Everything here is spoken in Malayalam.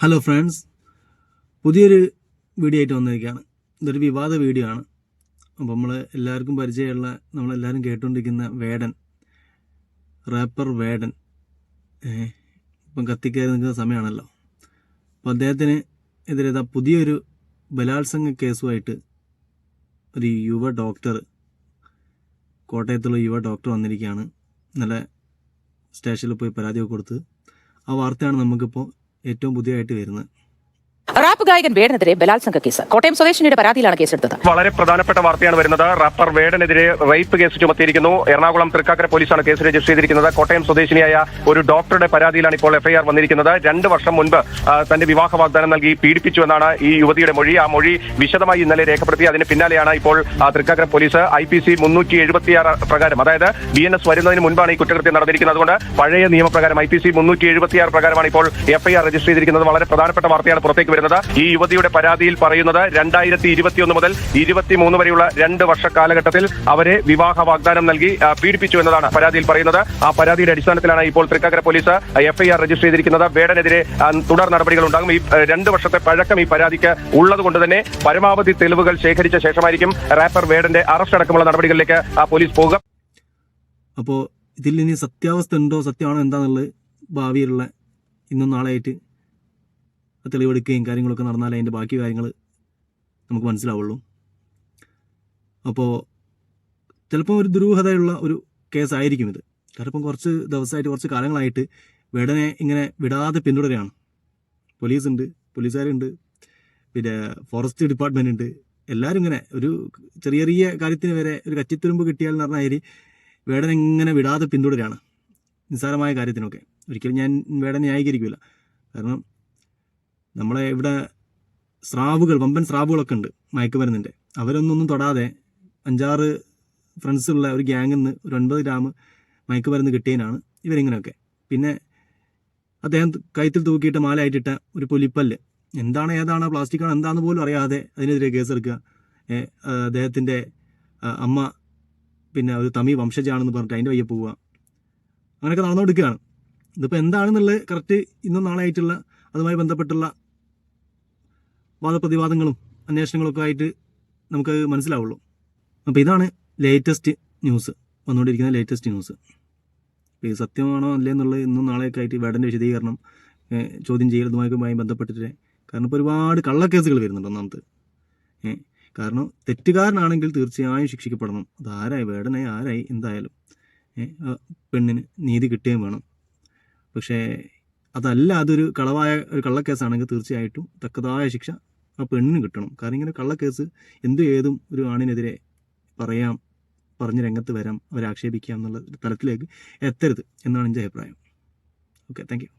ഹലോ ഫ്രണ്ട്സ്, പുതിയൊരു വീഡിയോ ആയിട്ട് വന്നിരിക്കുകയാണ്. ഇതൊരു വിവാദ വീഡിയോ ആണ്. അപ്പോൾ നമ്മൾ എല്ലാവർക്കും പരിചയമുള്ള, നമ്മളെല്ലാവരും കേട്ടുകൊണ്ടിരിക്കുന്ന വേടൻ, റാപ്പർ വേടൻ ഇപ്പം കത്തിക്കയറി നിൽക്കുന്ന സമയമാണല്ലോ. അപ്പോൾ അദ്ദേഹത്തിന് എതിരെ പുതിയൊരു ബലാത്സംഗ കേസുമായിട്ട് ഒരു യുവ ഡോക്ടർ, കോട്ടയത്തുള്ള യുവ ഡോക്ടർ വന്നിരിക്കുകയാണ്. ഇന്നലെ സ്റ്റേഷനിൽ പോയി പരാതിയൊക്കെ കൊടുത്ത് ആ വാർത്തയാണ് നമുക്കിപ്പോൾ ഏറ്റവും പുതിയതായിട്ട് വരുന്നത്. റാപ്പ് ഗായകൻ വേടനെതിരെ ബലാത്സംഗ കേസ്. കോട്ടയം സ്വദേശിനിയുടെ പരാതിയിലാണ് കേസെടുത്തത്. വളരെ പ്രധാനപ്പെട്ട വാർത്തയാണ് വരുന്നത്. റാപ്പർ വേടനെതിരെ റേപ്പ് കേസ് ചുമത്തിയിരിക്കുന്നു. എറണാകുളം തൃക്കാക്കര പോലീസാണ് കേസ് രജിസ്റ്റർ ചെയ്തിരിക്കുന്നത്. കോട്ടയം സ്വദേശിനിയായ ഒരു ഡോക്ടറുടെ പരാതിയിലാണ് ഇപ്പോൾ എഫ്ഐആർ വന്നിരിക്കുന്നത്. 2 വർഷം മുൻപ് തന്റെ വിവാഹ വാഗ്ദാനം നൽകി പീഡിപ്പിച്ചുവെന്നാണ് ഈ യുവതിയുടെ മൊഴി. ആ മൊഴി വിശദമായി ഇന്നലെ രേഖപ്പെടുത്തി. അതിന് പിന്നാലെയാണ് ഇപ്പോൾ തൃക്കാക്കര പോലീസ് IPC 376 പ്രകാരം, അതായത് BNS വരുന്നതിന് മുൻപാണ് ഈ കുറ്റകൃത്യം നടന്നിരിക്കുന്നത്. അതുകൊണ്ട് പഴയ നിയമപ്രകാരം IPC 376 പ്രകാരമാണ് ഇപ്പോൾ എഫ്ഐആർ രജിസ്റ്റർ ചെയ്തിരിക്കുന്നത്. വളരെ പ്രധാനപ്പെട്ട വാർത്തയാണ് പുറത്തേക്ക് വരുന്നത്. ഈ യുവതിയുടെ പരാതിയിൽ പറയുന്നത് 2021 മുതൽ 23 വരെയുള്ള 2 വർഷ കാലഘട്ടത്തിൽ അവരെ വിവാഹ വാഗ്ദാനം നൽകി പീഡിപ്പിച്ചു എന്നതാണ് പരാതിയിൽ പറയുന്നത്. ആ പരാതിയുടെ അടിസ്ഥാനത്തിലാണ് ഇപ്പോൾ തൃക്കാക്കര പോലീസ് എഫ്ഐആർ രജിസ്റ്റർ ചെയ്തിരിക്കുന്നത്. വേടനെതിരെ തുടർ നടപടികൾ ഉണ്ടാകും. ഈ 2 വർഷത്തെ പഴക്കം ഈ പരാതിക്ക് ഉള്ളത് കൊണ്ട് തന്നെ പരമാവധി തെളിവുകൾ ശേഖരിച്ച ശേഷമായിരിക്കും റാപ്പർ വേടന്റെ അറസ്റ്റ് അടക്കമുള്ള നടപടികളിലേക്ക് പോലീസ് പോകുക. അപ്പോൾ ഇതിൽ ഇനി സത്യാവസ്ഥ ഉണ്ടോ, സത്യമാണോ എന്താണെന്നുള്ളത് ഭാവിയിലുള്ള ഇന്നും നാളെയായിട്ട് തെളിവെടുക്കുകയും കാര്യങ്ങളൊക്കെ നടന്നാലേ അതിൻ്റെ ബാക്കി കാര്യങ്ങൾ നമുക്ക് മനസ്സിലാവുള്ളൂ. അപ്പോൾ ചിലപ്പോൾ ഒരു ദുരൂഹതയുള്ള ഒരു കേസായിരിക്കും ഇത്. കാരണം കുറച്ച് ദിവസമായിട്ട്, കുറച്ച് കാലങ്ങളായിട്ട് വേടനെ ഇങ്ങനെ വിടാതെ പിന്തുടരുകയാണ്. പോലീസുണ്ട്, പോലീസുകാരുണ്ട്, പിന്നെ ഫോറസ്റ്റ് ഡിപ്പാർട്ട്മെൻ്റ് ഉണ്ട്. എല്ലാവരും ഇങ്ങനെ ഒരു ചെറിയ ചെറിയ കാര്യത്തിന് വരെ ഒരു കച്ചിത്തുരുമ്പ് കിട്ടിയാൽ എന്ന് പറഞ്ഞാൽ വേടനെ ഇങ്ങനെ വിടാതെ പിന്തുടരുകയാണ്, നിസ്സാരമായ കാര്യത്തിനൊക്കെ. ഒരിക്കലും ഞാൻ വേടനെ ന്യായീകരിക്കില്ല. കാരണം നമ്മളെ ഇവിടെ വമ്പൻ സ്രാവുകളൊക്കെ ഉണ്ട് മയക്കുമരുന്നിൻ്റെ. അവരൊന്നും തൊടാതെ 5-6 ഫ്രണ്ട്സുള്ള ഒരു ഗ്യാങ്ങിൽ നിന്ന് ഒരു 9 ഗ്രാം മയക്കുമരുന്ന് കിട്ടിയതിനാണ് ഇവരിങ്ങനെയൊക്കെ. പിന്നെ അദ്ദേഹം കഴുത്തിൽ തൂക്കിയിട്ട് മാലയായിട്ടിട്ട ഒരു പുലിപ്പല്ല്, എന്താണ് ഏതാണ് പ്ലാസ്റ്റിക്കാണ് എന്താണെന്ന് പോലും അറിയാതെ അതിനെതിരെ കേസെടുക്കുക. അദ്ദേഹത്തിൻ്റെ അമ്മ പിന്നെ ഒരു തമിഴ് വംശജാണെന്ന് പറഞ്ഞിട്ട് അതിൻ്റെ വയ്യെ പോവുക. അങ്ങനെയൊക്കെ നടന്നുകൊടുക്കുകയാണ്. ഇതിപ്പോൾ എന്താണെന്നുള്ളത് കറക്റ്റ് ഇന്നും നാളെയായിട്ടുള്ള അതുമായി ബന്ധപ്പെട്ടുള്ള വാദപ്രതിവാദങ്ങളും അന്വേഷണങ്ങളൊക്കെ ആയിട്ട് നമുക്ക് മനസ്സിലാവുള്ളൂ. അപ്പോൾ ഇതാണ് ലേറ്റസ്റ്റ് ന്യൂസ്, വന്നുകൊണ്ടിരിക്കുന്ന ലേറ്റസ്റ്റ് ന്യൂസ്. ഇത് സത്യമാണോ അല്ലേ എന്നുള്ളത് ഇന്നും നാളെയൊക്കെ ആയിട്ട് വേടൻ്റെ വിശദീകരണം, ചോദ്യം ചെയ്യലുമായി ബന്ധപ്പെട്ടിട്ട്. കാരണം ഇപ്പോൾ ഒരുപാട് കള്ളക്കേസുകൾ വരുന്നുണ്ട്. ഒന്നാമത് കാരണം തെറ്റുകാരനാണെങ്കിൽ തീർച്ചയായും ശിക്ഷിക്കപ്പെടണം. അതാരായി, വേടനായി ആരായി എന്തായാലും പെണ്ണിന് നീതി കിട്ടുകയും വേണം. പക്ഷേ അതല്ല, അതൊരു ഒരു കള്ളക്കേസാണെങ്കിൽ തീർച്ചയായിട്ടും തക്കതായ ശിക്ഷ ആ പെണ്ണിന് കിട്ടണം. കാരണം ഇങ്ങനെ കള്ളക്കേസ് ഏതും ഒരു ആണിനെതിരെ പറഞ്ഞ് രംഗത്ത് വരാം, അവരെ ആക്ഷേപിക്കാം എന്നുള്ള തലത്തിലേക്ക് എത്തരുത് എന്നാണ് എൻ്റെ അഭിപ്രായം. Okay, thank you.